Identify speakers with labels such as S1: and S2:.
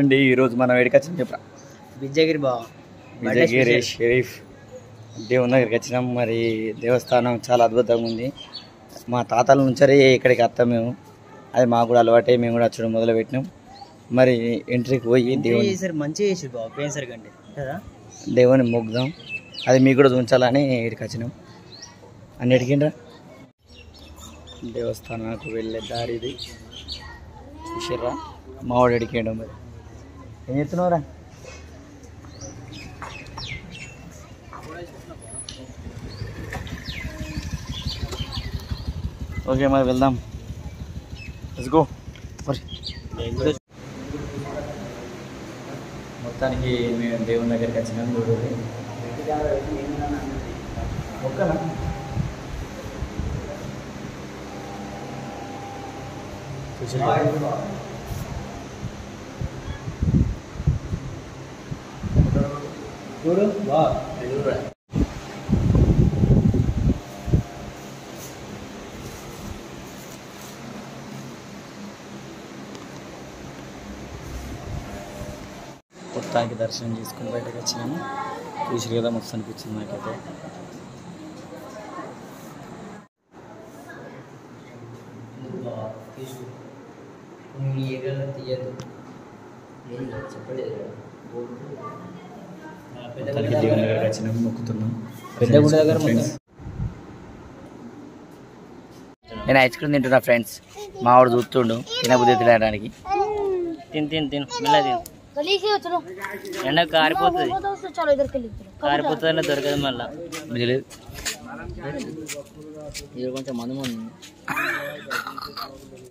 S1: అండి ఈరోజు మనం ఎక్కడికి వచ్చినాం చెప్పరా?
S2: విజయగిరి బావ
S1: విజయగిరి షరీఫ్ దేవుని దగ్గరికి వచ్చినాం. మరి దేవస్థానం చాలా అద్భుతంగా ఉంది. మా తాతల నుంచి ఇక్కడికి వస్తాం మేము. అది మాకు కూడా అలవాటే, మేము కూడా వచ్చడం మొదలు పెట్టినాం. మరి ఎంట్రీకి పోయి దేవుని
S2: మంచిగా చేసి బావ పేసర్ కంటే కదా
S1: దేవుని మొగ్గుదాం. అది మీకు కూడా చూపించాలని ఇక్కడికి వచ్చినాం. అన్నిటికిండ్రా దేవస్థానానికి వెళ్ళే దారి ఇది. చూసిర్రా మావాడు ఎడికేయడం. మరి ఏం చెప్తున్నావురా? ఓకే మరి వెళ్దాం. Let's go. మొత్తానికి మేము దేవుని దగ్గరికి వచ్చినాం. ఓకేనా? చూడు వా మొత్తానికి దర్శనం చేసుకుని బయటకు వచ్చినాము. చూసి కదా మస్తు అనిపించింది నాకైతే. దేవుని దగ్గరికి వచ్చినాము, మొక్కుతున్నాం. నేను ఐస్ క్రీమ్ తింటున్నా ఫ్రెండ్స్. మావాడు చూస్తుండు తినబుద్ధి తినడానికి.
S2: తిను తిను తిను మెల్ల తిను. ఎండ కారిపోతుంది, కారిపోతుంది దొరకదు మళ్ళా. ఇది కొంచెం మందు